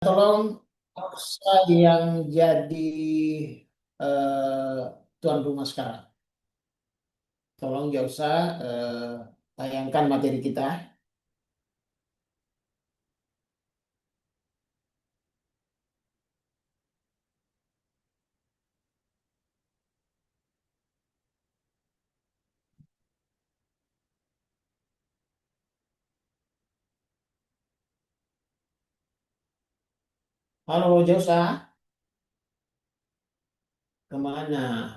tolong Elsa yang jadi tuan rumah sekarang. Tolong Elsa tayangkan materi kita. Halo Elsa, kemana?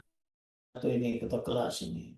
Atau ini ketua kelas ini.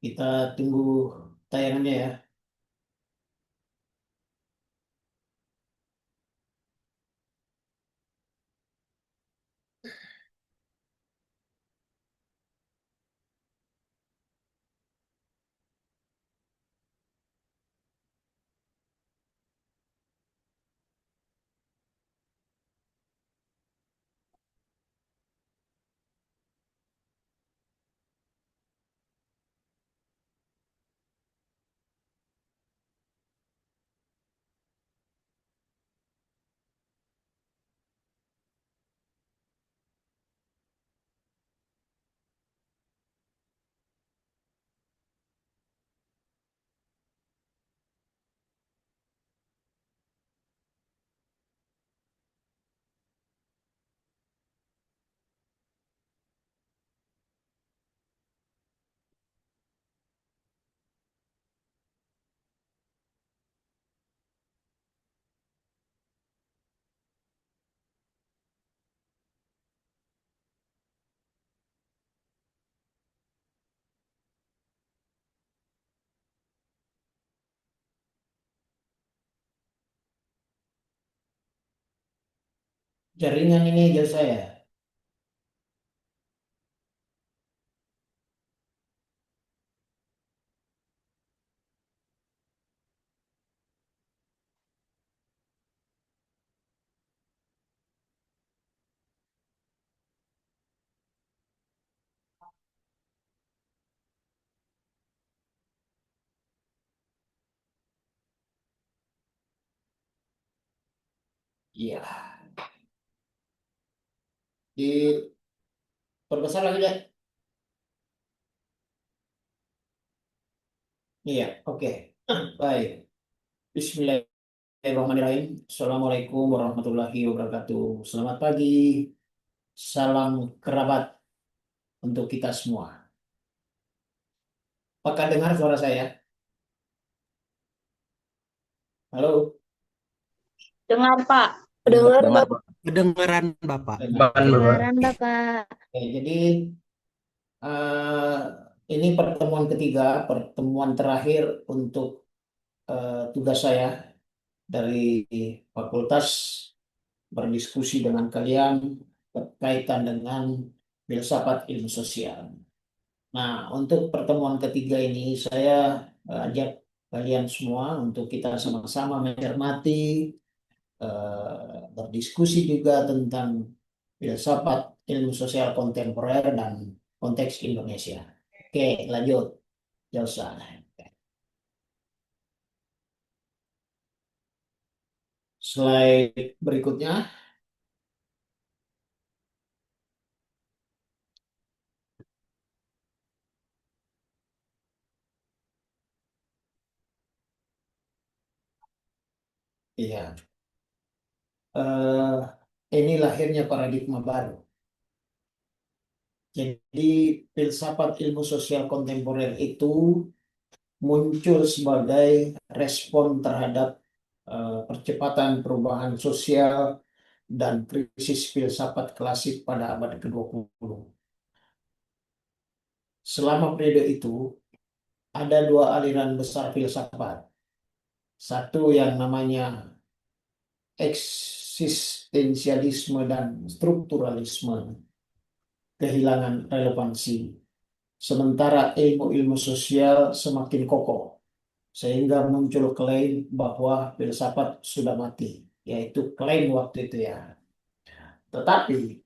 Kita tunggu tayangannya ya. Jaringan ini Elsa ya. Iya. Diperbesar lagi deh. Iya, oke. Baik. Bismillahirrahmanirrahim. Assalamualaikum warahmatullahi wabarakatuh. Selamat pagi. Salam kerabat untuk kita semua. Apakah dengar suara saya? Halo? Dengar, Pak. Dengar, Dengar, Bapak. Pak. Kedengaran, Bapak. Dengar. Bahan, Bapak. Kedengaran, Bapak. Oke, jadi ini pertemuan ketiga, pertemuan terakhir untuk tugas saya dari fakultas berdiskusi dengan kalian berkaitan dengan filsafat ilmu sosial. Nah, untuk pertemuan ketiga ini saya ajak kalian semua untuk kita sama-sama mencermati, berdiskusi juga tentang filsafat ilmu sosial kontemporer dan konteks Indonesia. Oke, lanjut, Jelsa. Slide berikutnya, iya, ini lahirnya paradigma baru. Jadi filsafat ilmu sosial kontemporer itu muncul sebagai respon terhadap percepatan perubahan sosial dan krisis filsafat klasik pada abad ke-20. Selama periode itu, ada dua aliran besar filsafat. Satu yang namanya eksistensialisme dan strukturalisme kehilangan relevansi. Sementara ilmu-ilmu sosial semakin kokoh, sehingga muncul klaim bahwa filsafat sudah mati, yaitu klaim waktu itu ya. Tetapi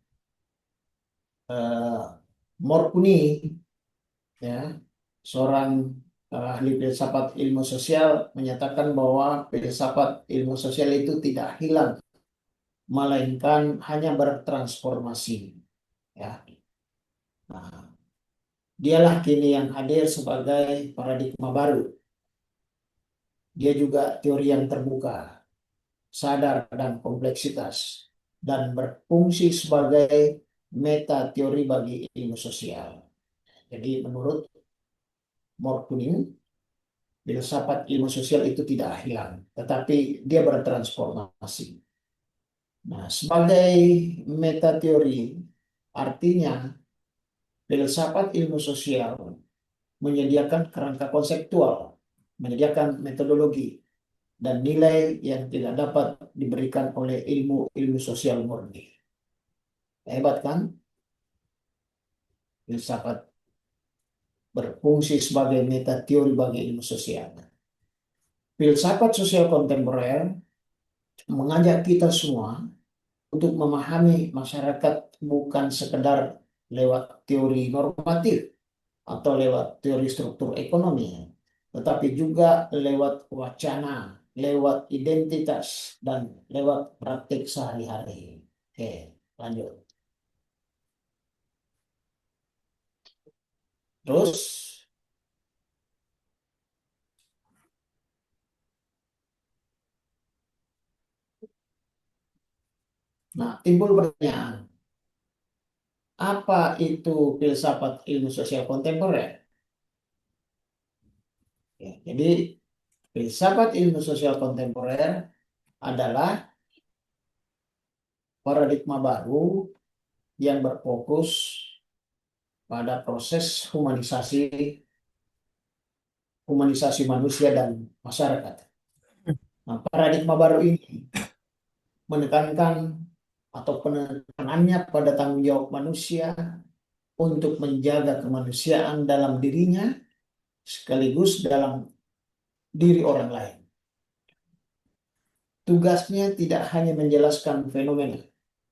eh, Morkuni, ya, seorang ahli filsafat ilmu sosial menyatakan bahwa filsafat ilmu sosial itu tidak hilang, melainkan hanya bertransformasi. Ya, nah, dialah kini yang hadir sebagai paradigma baru. Dia juga teori yang terbuka, sadar dan kompleksitas, dan berfungsi sebagai meta teori bagi ilmu sosial. Jadi menurut Morkuni, filsafat ilmu sosial itu tidak hilang, tetapi dia bertransformasi. Nah, sebagai meta teori, artinya filsafat ilmu sosial menyediakan kerangka konseptual, menyediakan metodologi, dan nilai yang tidak dapat diberikan oleh ilmu-ilmu sosial murni. Hebat kan? Filsafat berfungsi sebagai meta teori bagi ilmu sosial. Filsafat sosial kontemporer mengajak kita semua untuk memahami masyarakat bukan sekedar lewat teori normatif atau lewat teori struktur ekonomi, tetapi juga lewat wacana, lewat identitas, dan lewat praktik sehari-hari. Oke, lanjut. Terus, nah, timbul pertanyaan, apa itu filsafat ilmu sosial kontemporer? Ya, jadi, filsafat ilmu sosial kontemporer adalah paradigma baru yang berfokus pada proses humanisasi manusia dan masyarakat. Nah, paradigma baru ini menekankan atau penekanannya pada tanggung jawab manusia untuk menjaga kemanusiaan dalam dirinya sekaligus dalam diri orang lain. Tugasnya tidak hanya menjelaskan fenomena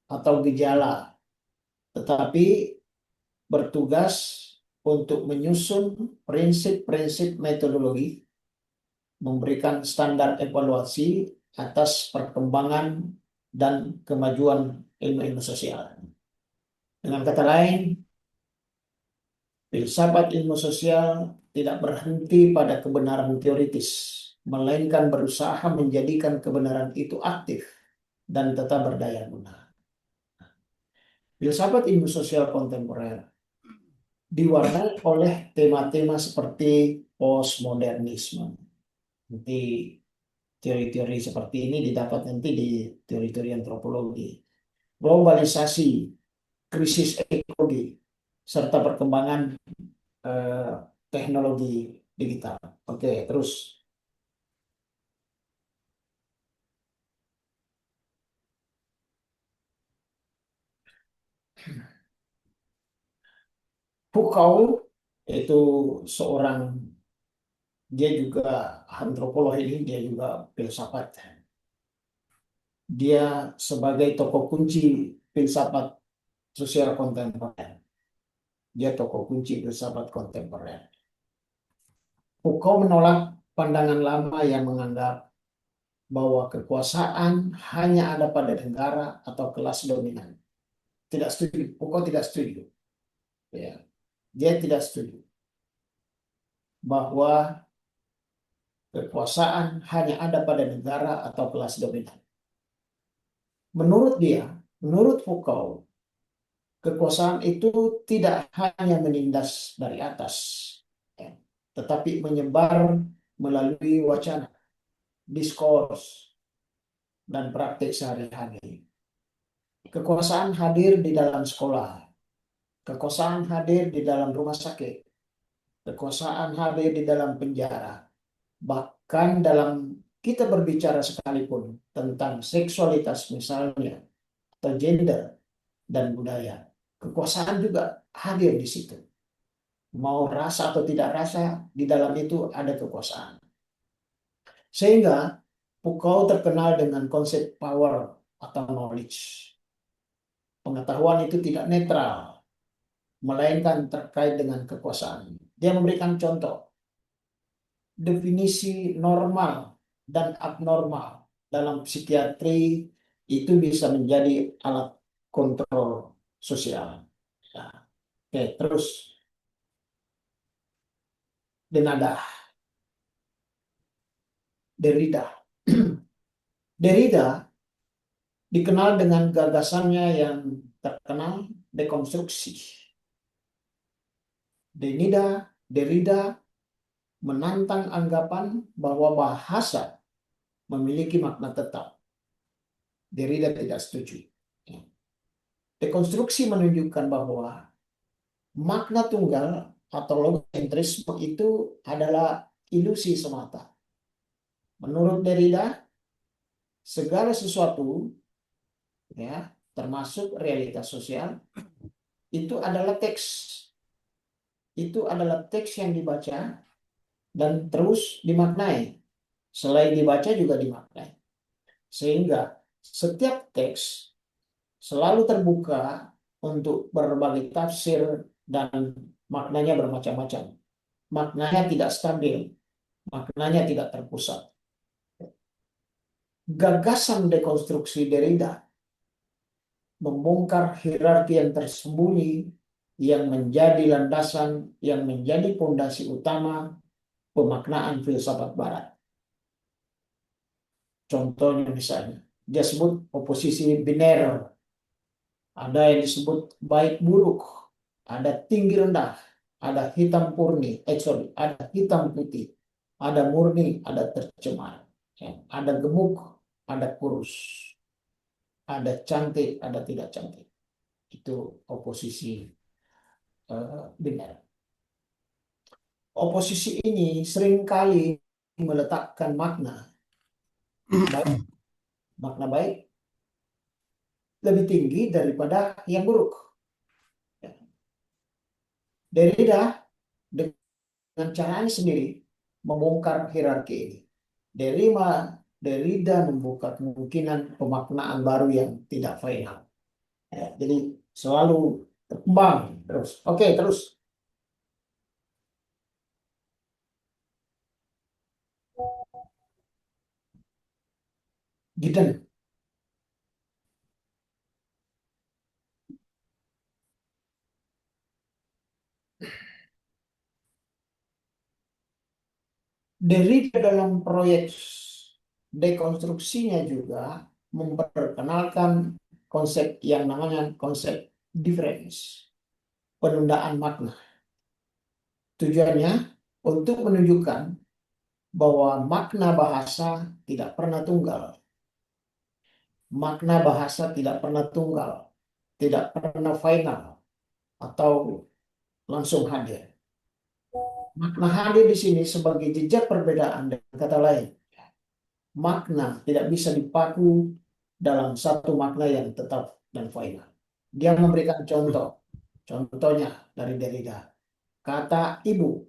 atau gejala, tetapi bertugas untuk menyusun prinsip-prinsip metodologi, memberikan standar evaluasi atas perkembangan dan kemajuan ilmu-ilmu sosial. Dengan kata lain, filsafat ilmu sosial tidak berhenti pada kebenaran teoritis, melainkan berusaha menjadikan kebenaran itu aktif dan tetap berdaya guna. Filsafat ilmu sosial kontemporer diwarnai oleh tema-tema seperti postmodernisme. Nanti teori-teori seperti ini didapat nanti di teori-teori antropologi. Globalisasi, krisis ekologi, serta perkembangan eh, teknologi digital. Oke, terus Foucault itu seorang, dia juga antropolog ini, dia juga filsafat. Dia sebagai tokoh kunci filsafat sosial kontemporer. Dia tokoh kunci filsafat kontemporer. Foucault menolak pandangan lama yang menganggap bahwa kekuasaan hanya ada pada negara atau kelas dominan. Tidak setuju. Foucault tidak setuju. Ya. Dia tidak setuju bahwa kekuasaan hanya ada pada negara atau kelas dominan. Menurut dia, menurut Foucault, kekuasaan itu tidak hanya menindas dari atas, ya, tetapi menyebar melalui wacana, diskurs, dan praktik sehari-hari. Kekuasaan hadir di dalam sekolah, kekuasaan hadir di dalam rumah sakit, kekuasaan hadir di dalam penjara, bahkan dalam kita berbicara sekalipun tentang seksualitas misalnya, atau gender dan budaya, kekuasaan juga hadir di situ. Mau rasa atau tidak rasa, di dalam itu ada kekuasaan. Sehingga Foucault terkenal dengan konsep power atau knowledge. Pengetahuan itu tidak netral, melainkan terkait dengan kekuasaan. Dia memberikan contoh, definisi normal dan abnormal dalam psikiatri itu bisa menjadi alat kontrol sosial. Nah, oke, terus Derrida. Derrida. Derrida dikenal dengan gagasannya yang terkenal dekonstruksi. Derrida menantang anggapan bahwa bahasa memiliki makna tetap. Derrida tidak setuju. Dekonstruksi menunjukkan bahwa makna tunggal atau logocentrisme itu adalah ilusi semata. Menurut Derrida, segala sesuatu, ya, termasuk realitas sosial, itu adalah teks. Itu adalah teks yang dibaca dan terus dimaknai. Selain dibaca juga dimaknai. Sehingga setiap teks selalu terbuka untuk berbagai tafsir dan maknanya bermacam-macam. Maknanya tidak stabil, maknanya tidak terpusat. Gagasan dekonstruksi Derrida membongkar hierarki yang tersembunyi yang menjadi landasan, yang menjadi fondasi utama pemaknaan filsafat Barat. Contohnya misalnya, dia sebut oposisi biner, ada yang disebut baik buruk, ada tinggi rendah, ada hitam purni, ada hitam putih, ada murni, ada tercemar, ada gemuk, ada kurus, ada cantik, ada tidak cantik. Itu oposisi biner. Oposisi ini seringkali meletakkan makna baik lebih tinggi daripada yang buruk. Derrida dengan caranya sendiri membongkar hierarki ini. Derrida membuka kemungkinan pemaknaan baru yang tidak final. Ya, jadi selalu berkembang terus. Oke, terus. Giddens. Derrida dalam proyek dekonstruksinya juga memperkenalkan konsep yang namanya konsep difference, penundaan makna. Tujuannya untuk menunjukkan bahwa makna bahasa tidak pernah tunggal. Makna bahasa tidak pernah tunggal, tidak pernah final, atau langsung hadir. Makna hadir di sini sebagai jejak perbedaan dengan kata lain. Makna tidak bisa dipaku dalam satu makna yang tetap dan final. Dia memberikan contoh. Contohnya dari Derrida. Kata ibu.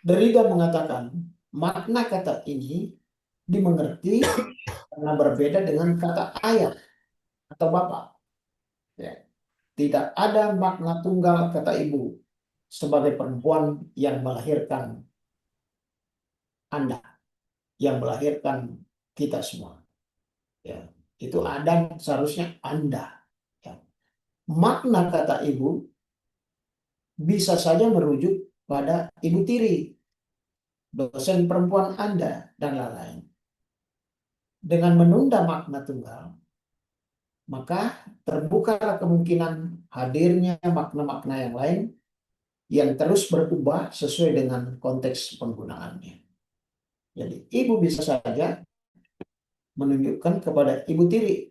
Derrida mengatakan makna kata ini dimengerti karena berbeda dengan kata ayah atau bapak. Ya. Tidak ada makna tunggal kata ibu sebagai perempuan yang melahirkan Anda, yang melahirkan kita semua. Ya. Itu Adam seharusnya Anda. Ya. Makna kata ibu bisa saja merujuk pada ibu tiri, dosen perempuan Anda, dan lain-lain. Dengan menunda makna tunggal, maka terbuka kemungkinan hadirnya makna-makna yang lain yang terus berubah sesuai dengan konteks penggunaannya. Jadi ibu bisa saja menunjukkan kepada ibu tiri,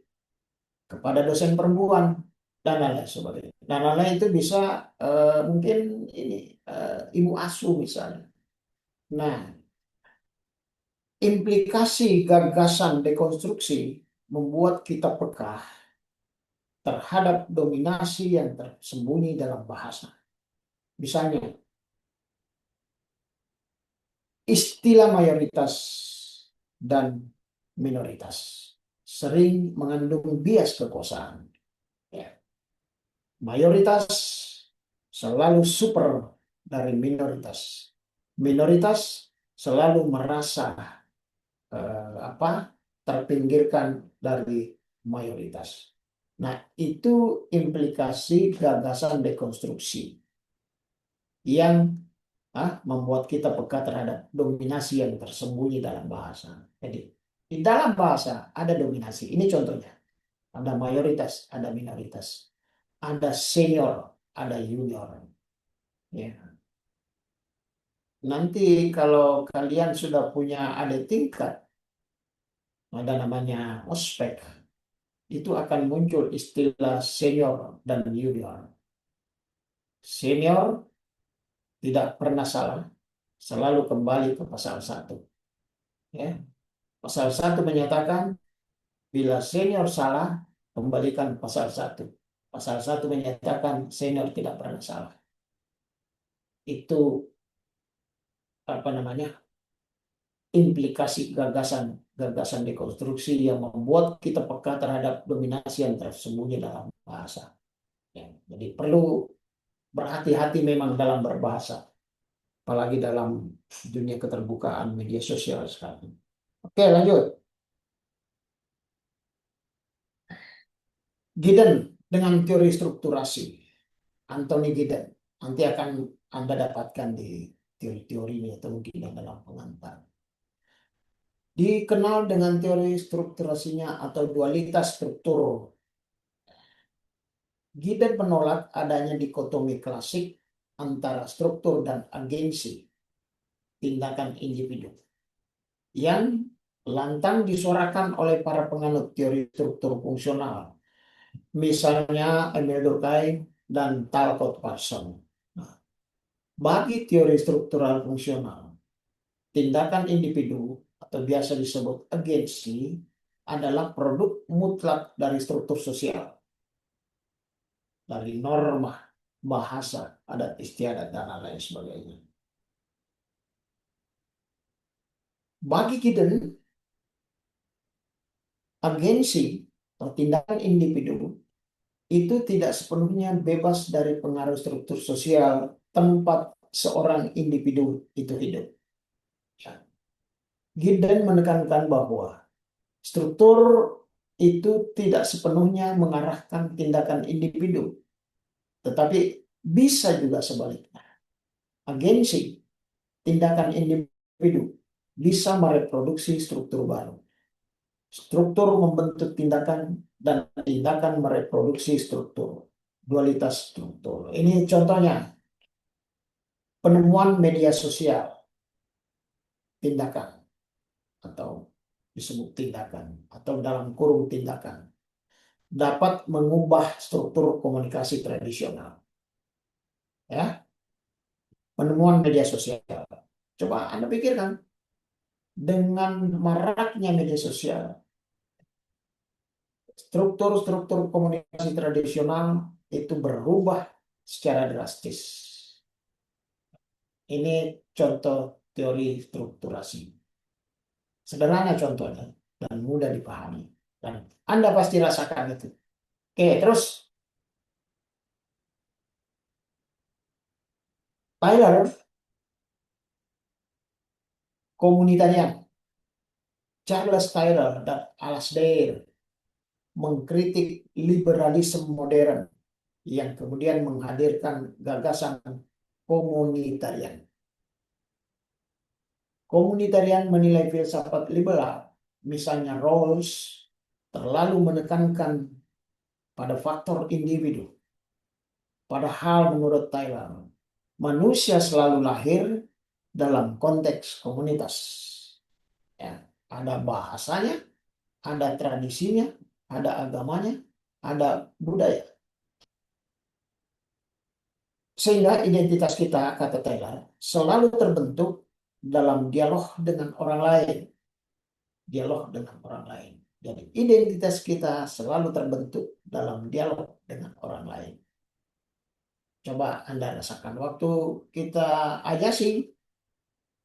kepada dosen perempuan, dan lain-lain sebagainya. Dan lain-lain itu bisa mungkin ini ibu asuh misalnya. Nah, implikasi gagasan dekonstruksi membuat kita peka terhadap dominasi yang tersembunyi dalam bahasa. Misalnya, istilah mayoritas dan minoritas sering mengandung bias kekuasaan. Ya. Mayoritas selalu super dari minoritas. Minoritas selalu merasa terpinggirkan dari mayoritas. Nah, itu implikasi gagasan dekonstruksi yang membuat kita peka terhadap dominasi yang tersembunyi dalam bahasa. Jadi, di dalam bahasa ada dominasi. Ini contohnya. Ada mayoritas, ada minoritas. Ada senior, ada junior. Ya. Nanti kalau kalian sudah punya adik tingkat, ada namanya ospek, itu akan muncul istilah senior dan junior. Senior tidak pernah salah, selalu kembali ke pasal 1. Ya. Pasal 1 menyatakan bila senior salah, kembalikan pasal 1. Pasal 1 menyatakan senior tidak pernah salah. Itu implikasi gagasan dekonstruksi yang membuat kita peka terhadap dominasi yang tersembunyi dalam bahasa. Ya, jadi perlu berhati-hati memang dalam berbahasa, apalagi dalam dunia keterbukaan media sosial sekarang. Oke, lanjut. Giddens dengan teori strukturasi. Anthony Giddens. Nanti akan Anda dapatkan di teori-teorinya atau mungkin dalam pengantar. Dikenal dengan teori strukturasinya atau dualitas struktur. Giddens menolak adanya dikotomi klasik antara struktur dan agensi tindakan individu yang lantang disuarakan oleh para penganut teori struktur fungsional, misalnya Emil Durkheim dan Talcott Parsons. Nah, bagi teori struktural fungsional, tindakan individu atau biasa disebut agensi adalah produk mutlak dari struktur sosial, dari norma, bahasa, adat istiadat, dan lain sebagainya. Bagi Giddens, agensi atau tindakan individu itu tidak sepenuhnya bebas dari pengaruh struktur sosial tempat seorang individu itu hidup. Giddens menekankan bahwa struktur itu tidak sepenuhnya mengarahkan tindakan individu, tetapi bisa juga sebaliknya. Agensi, tindakan individu bisa mereproduksi struktur baru. Struktur membentuk tindakan dan tindakan mereproduksi struktur. Dualitas struktur. Ini contohnya penemuan media sosial, tindakan atau disebut tindakan atau dalam kurung tindakan dapat mengubah struktur komunikasi tradisional. Ya, penemuan media sosial. Coba Anda pikirkan, dengan maraknya media sosial, struktur-struktur komunikasi tradisional itu berubah secara drastis. Ini contoh teori strukturasi. Sederhana contohnya dan mudah dipahami. Dan Anda pasti rasakan itu. Oke, terus Tyler, komunitarian. Charles Tyler dan Alasdair mengkritik liberalisme modern yang kemudian menghadirkan gagasan komunitarian. Komunitarian menilai filsafat liberal, misalnya Rawls, terlalu menekankan pada faktor individu. Padahal menurut Tyler, manusia selalu lahir dalam konteks komunitas. Ya, ada bahasanya, ada tradisinya, ada agamanya, ada budaya. Sehingga identitas kita, kata Taylor, selalu terbentuk dalam dialog dengan orang lain. dialog dengan orang lain. Jadi identitas kita selalu terbentuk dalam dialog dengan orang lain. Coba Anda rasakan waktu kita ajasi,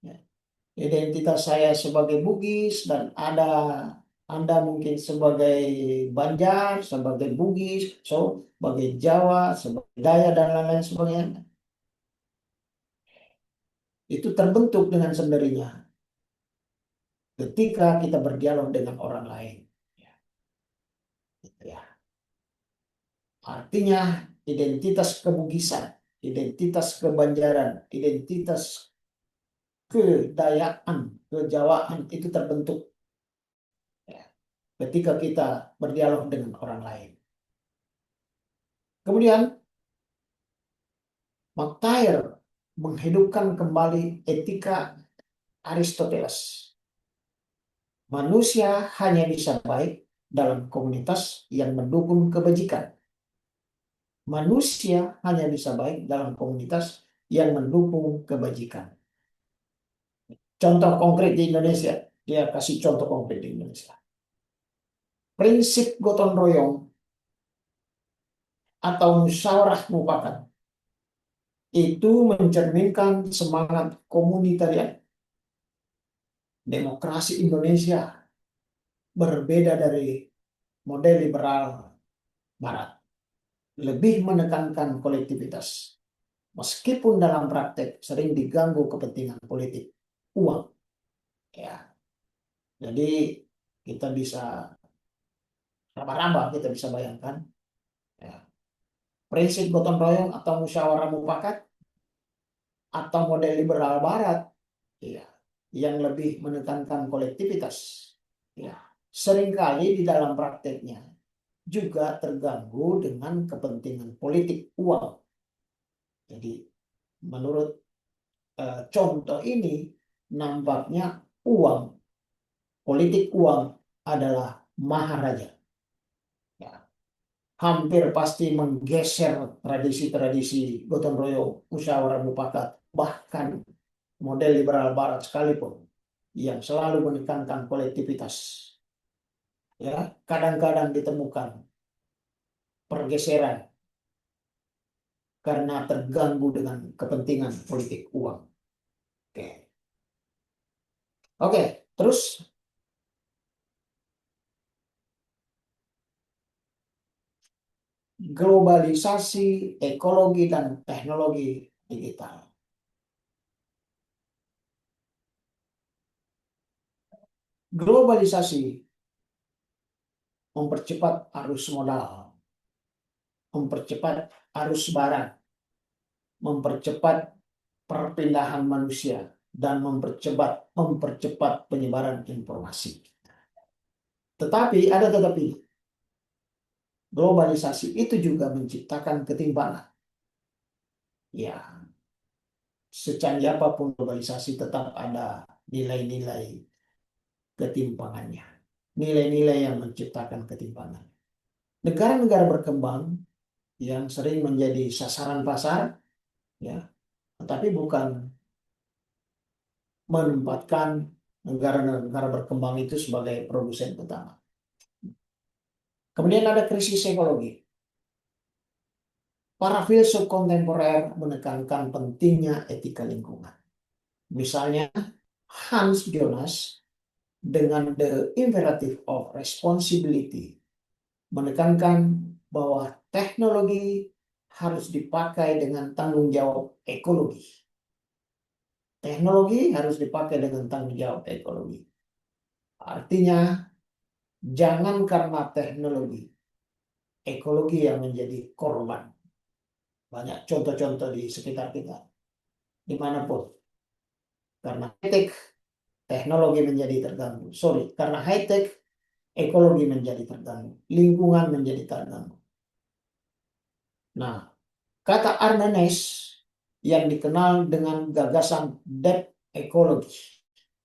ya, identitas saya sebagai Bugis dan Anda mungkin sebagai Banjar, sebagai Bugis, sebagai Jawa, sebagai Dayak dan lain-lain sebagainya. Itu terbentuk dengan sendirinya ketika kita berdialog dengan orang lain. Ya, gitu ya. Artinya identitas kebugisan, identitas kebanjaran, identitas kedayaan, kejawaan itu terbentuk, ya, ketika kita berdialog dengan orang lain. Kemudian McTaggart menghidupkan kembali etika Aristoteles. Manusia hanya bisa baik dalam komunitas yang mendukung kebajikan. Manusia hanya bisa baik dalam komunitas yang mendukung kebajikan. Contoh konkret di Indonesia, dia kasih contoh konkret di Indonesia. Prinsip gotong royong atau musyawarah mufakat itu mencerminkan semangat komunitarian. Demokrasi Indonesia berbeda dari model liberal Barat. Lebih menekankan kolektivitas. Meskipun dalam praktek sering diganggu kepentingan politik, uang. Ya. Jadi kita bisa raba-raba, kita bisa bayangkan. Ya. Prinsip gotong royong atau musyawarah mufakat atau model liberal Barat, ya, yang lebih menekankan kolektivitas. Ya. Seringkali di dalam prakteknya juga terganggu dengan kepentingan politik uang. Jadi menurut contoh ini nampaknya uang, politik uang adalah maharaja. Ya, hampir pasti menggeser tradisi-tradisi gotong royong, musyawarah mufakat, bahkan model liberal Barat sekalipun yang selalu menekankan kolektivitas. Ya, kadang-kadang ditemukan pergeseran karena terganggu dengan kepentingan politik uang. Oke. Oke, terus globalisasi, ekologi, dan teknologi digital. Globalisasi mempercepat arus modal, mempercepat arus barang, mempercepat perpindahan manusia, dan mempercepat penyebaran informasi. Tetapi ada tetapi, globalisasi itu juga menciptakan ketimpangan. Ya, secanggih apapun globalisasi tetap ada nilai-nilai ketimpangannya. Nilai-nilai yang menciptakan ketimpangan. Negara-negara berkembang yang sering menjadi sasaran pasar, ya, tetapi bukan menempatkan negara-negara berkembang itu sebagai produsen utama. Kemudian ada krisis ekologi. Para filsuf kontemporer menekankan pentingnya etika lingkungan. Misalnya Hans Jonas dengan The Imperative of Responsibility menekankan bahwa teknologi harus dipakai dengan tanggung jawab ekologi. Teknologi harus dipakai dengan tanggung jawab ekologi. Artinya, jangan karena teknologi, ekologi yang menjadi korban. Banyak contoh-contoh di sekitar kita, dimanapun. Karena high-tech, teknologi menjadi terganggu. Karena high-tech, ekologi menjadi terganggu. Lingkungan menjadi terganggu. Nah, kata Arne Naess yang dikenal dengan gagasan debt ecology.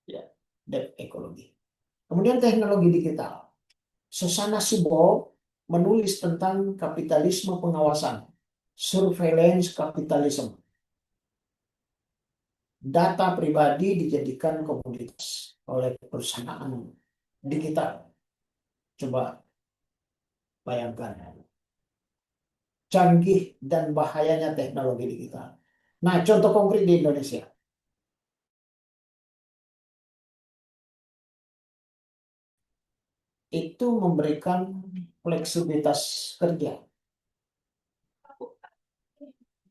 Ya, debt ecology. Kemudian teknologi digital. Susana Subol menulis tentang kapitalisme pengawasan, surveillance capitalism. Data pribadi dijadikan komoditas oleh perusahaan di kita. Coba bayangkan canggih dan bahayanya teknologi di kita. Nah, contoh konkret di Indonesia. Itu memberikan fleksibilitas kerja.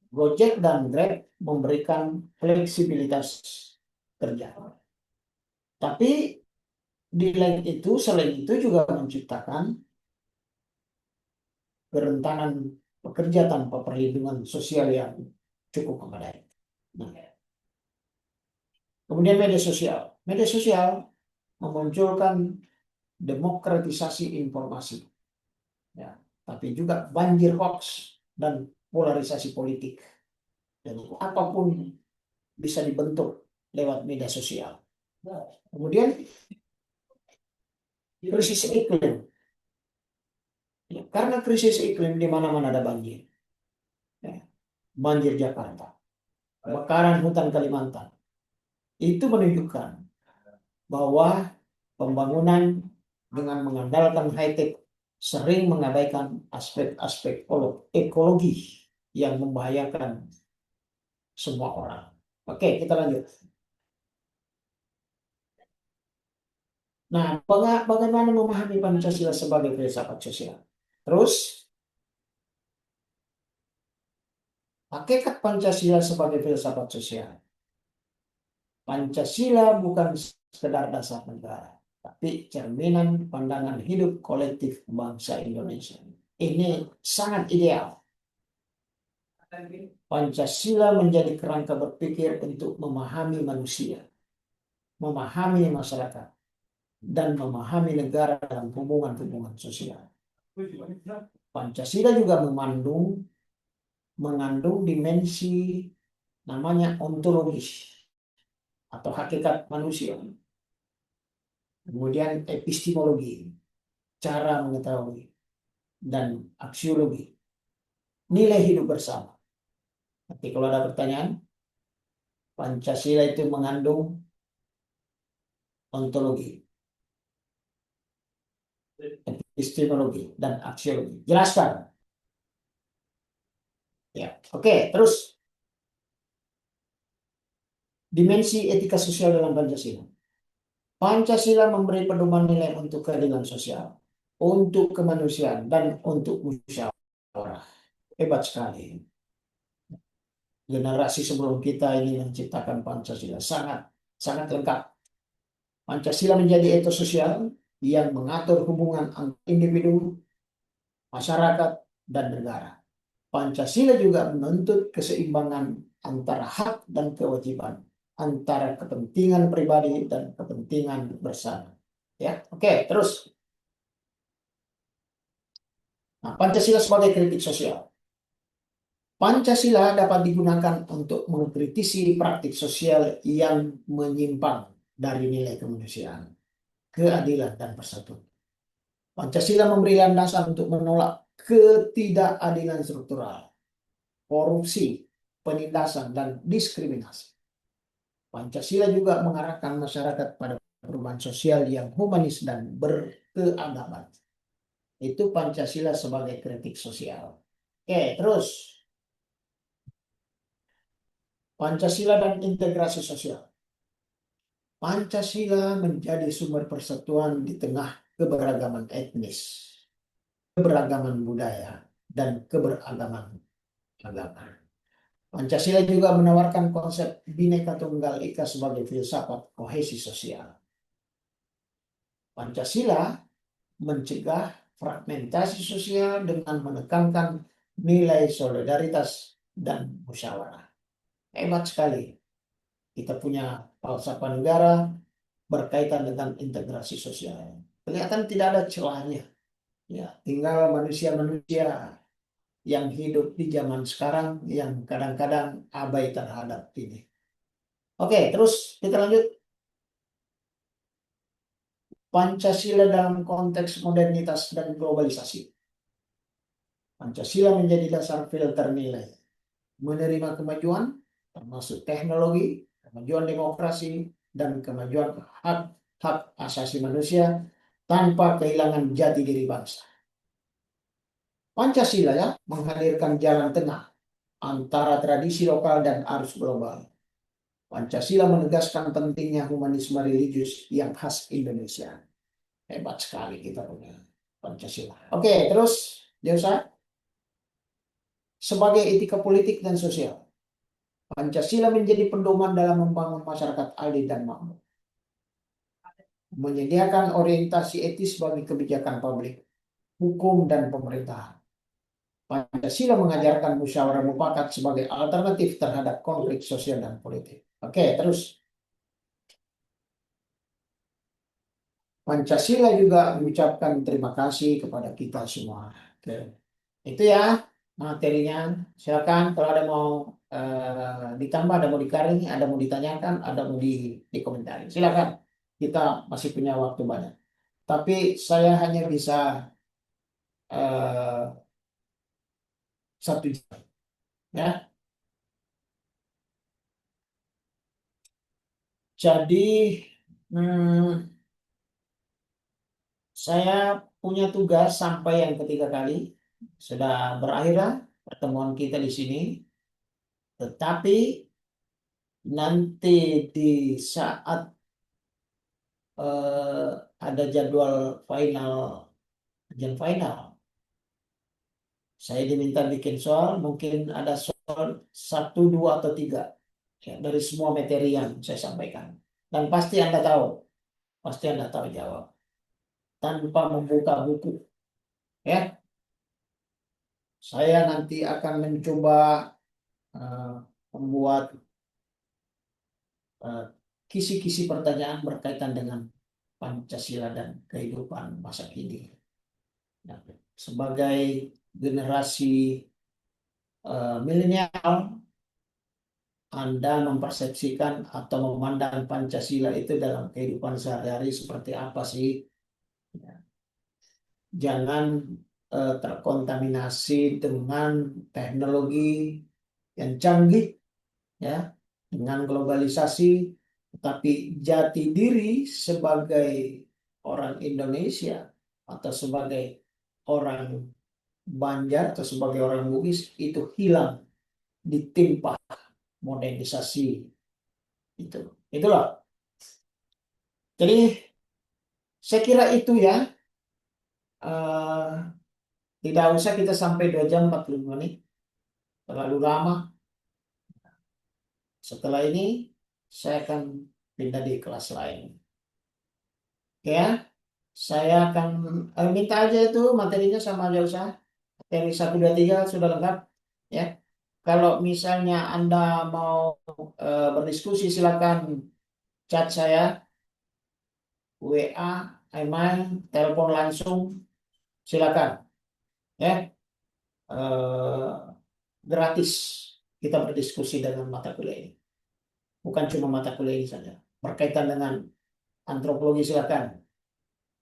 Gojek dan Grab memberikan fleksibilitas kerja. Tapi di lain itu, selain itu juga menciptakan kerentanan pekerja tanpa perlindungan sosial yang cukup memadai. Nah, kemudian media sosial. Media sosial memunculkan demokratisasi informasi, ya, tapi juga banjir hoax dan polarisasi politik. Dan apapun bisa dibentuk lewat media sosial. Kemudian krisis iklim. Ya, karena krisis iklim di mana-mana ada banjir. Ya, banjir Jakarta, kebakaran hutan Kalimantan. Itu menunjukkan bahwa pembangunan dengan mengandalkan high-tech sering mengabaikan aspek-aspek ekologi yang membahayakan semua orang. Oke, kita lanjut. Nah, bagaimana memahami Pancasila sebagai filsafat sosial? Terus, hakikat Pancasila sebagai filsafat sosial. Pancasila bukan sekedar dasar negara, tapi cerminan pandangan hidup kolektif bangsa Indonesia. Ini sangat ideal. Pancasila menjadi kerangka berpikir untuk memahami manusia, memahami masyarakat, dan memahami negara dalam hubungan-hubungan sosial. Pancasila juga mengandung dimensi namanya ontologis atau hakikat manusia. Kemudian epistemologi, cara mengetahui, dan aksiologi, nilai hidup bersama. Nanti kalau ada pertanyaan, Pancasila itu mengandung ontologi, epistemologi, dan aksiologi. Jelaskan. Ya, oke. Terus dimensi etika sosial dalam Pancasila. Pancasila memberi pedoman nilai untuk keadilan sosial, untuk kemanusiaan, dan untuk musyawarah. Hebat sekali. Generasi sebelum kita ini menciptakan Pancasila sangat lengkap. Pancasila menjadi etos sosial yang mengatur hubungan antar individu, masyarakat, dan negara. Pancasila juga menuntut keseimbangan antara hak dan kewajiban, antara kepentingan pribadi dan kepentingan bersama. Ya, oke, terus. Nah, Pancasila sebagai kritik sosial. Pancasila dapat digunakan untuk mengkritisi praktik sosial yang menyimpang dari nilai kemanusiaan, keadilan, dan persatuan. Pancasila memberi landasan untuk menolak ketidakadilan struktural, korupsi, penindasan, dan diskriminasi. Pancasila juga mengarahkan masyarakat pada perubahan sosial yang humanis dan berkeadaban. Itu Pancasila sebagai kritik sosial. Oke, terus. Pancasila dan integrasi sosial. Pancasila menjadi sumber persatuan di tengah keberagaman etnis, keberagaman budaya, dan keberagaman agama. Pancasila juga menawarkan konsep Bhinneka Tunggal Ika sebagai filsafat kohesi sosial. Pancasila mencegah fragmentasi sosial dengan menekankan nilai solidaritas dan musyawarah. Hebat sekali. Kita punya falsafah negara berkaitan dengan integrasi sosial. Kelihatan tidak ada celahnya. Ya, tinggal manusia-manusia yang hidup di zaman sekarang yang kadang-kadang abai terhadap ini. Oke, terus kita lanjut. Pancasila dalam konteks modernitas dan globalisasi. Pancasila menjadi dasar filter nilai. Menerima kemajuan, termasuk teknologi, kemajuan demokrasi, dan kemajuan hak asasi manusia tanpa kehilangan jati diri bangsa. Pancasila ya menghadirkan jalan tengah antara tradisi lokal dan arus global. Pancasila menegaskan pentingnya humanisme religius yang khas Indonesia. Hebat sekali kita punya Pancasila. Oke, terus Josa, sebagai etika politik dan sosial, Pancasila menjadi pedoman dalam membangun masyarakat adil dan makmur, menyediakan orientasi etis bagi kebijakan publik, hukum, dan pemerintahan. Pancasila mengajarkan musyawarah mufakat sebagai alternatif terhadap konflik sosial dan politik. Oke, terus Pancasila juga mengucapkan terima kasih kepada kita semua. Oke. Itu ya materinya. Silakan kalau ada mau ditambah, ada mau dikaring, ada mau ditanyakan, ada mau dikomentari. Silakan. Kita masih punya waktu banyak. Tapi saya hanya bisa 1 jam ya. Jadi hmm, saya punya tugas sampai yang ketiga kali. Sudah berakhirlah pertemuan kita di sini. Tetapi nanti di saat eh, ada jadwal final, ujian final, saya diminta bikin soal, mungkin ada soal 1, 2, atau 3 ya, dari semua materi yang saya sampaikan. Dan pasti Anda tahu jawab tanpa membuka buku. Ya, saya nanti akan mencoba eh, membuat eh, kisi-kisi pertanyaan berkaitan dengan Pancasila dan kehidupan masa kini. Nah, sebagai generasi milenial, Anda mempersepsikan atau memandang Pancasila itu dalam kehidupan sehari-hari seperti apa sih? Ya, jangan terkontaminasi dengan teknologi yang canggih, ya, dengan globalisasi, tetapi jati diri sebagai orang Indonesia atau sebagai orang Banjar atau sebagai orang Bugis itu hilang ditimpa modernisasi itu. Itulah. Jadi saya kira itu ya. eh, Tidak usah kita sampai 2 jam 45 menit. Terlalu lama. Setelah ini saya akan pindah di kelas lain. Oke ya. Saya akan minta aja itu materinya sama aja usah. Materi 1, 2, 3 sudah lengkap. Ya. Kalau misalnya Anda mau berdiskusi silakan chat saya, WA, email, telepon langsung, silakan. Ya, Eh, gratis kita berdiskusi dengan mata kuliah ini. Bukan cuma mata kuliah ini saja. Berkaitan dengan antropologi silakan.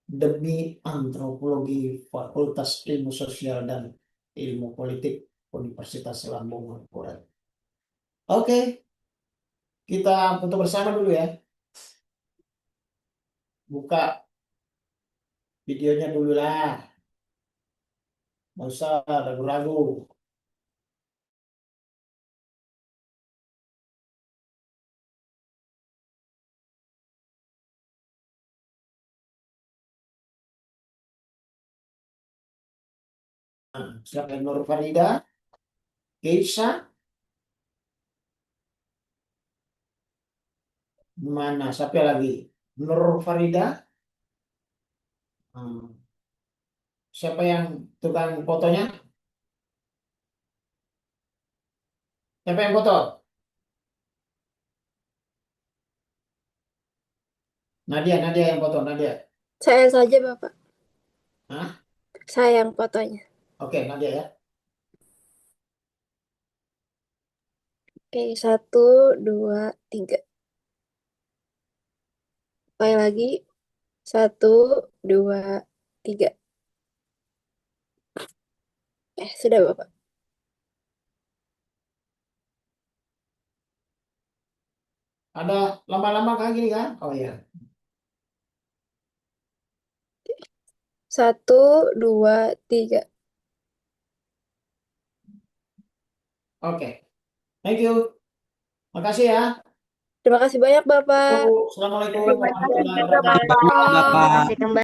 Demi antropologi Fakultas Ilmu Sosial dan Ilmu Politik Universitas Lambung Mangkurat. Oke, kita foto bersama dulu ya. Buka videonya dulu lah. Nggak usah ragu-ragu. Siapa Nur Farida, Keisha, mana? Siapa lagi? Nur Farida. Hmm. Siapa yang tukang fotonya? Siapa yang foto? Nadia, Nadia yang foto, Nadia. Saya saja, Bapak. Hah? Saya yang fotonya. Oke, Nadia ya. Oke, 1, 2, 3. Sekali lagi. 1, 2, 3. Sudah, Bapak. Ada lama-lama kayak gini kan? Oh ya. 1, 2, 3. Oke, thank you. Makasih ya. Terima kasih banyak, Bapak. Assalamualaikum Terima kasih warahmatullahi juga wabarakatuh. Bapak. Bapak. Terima kasih kembali.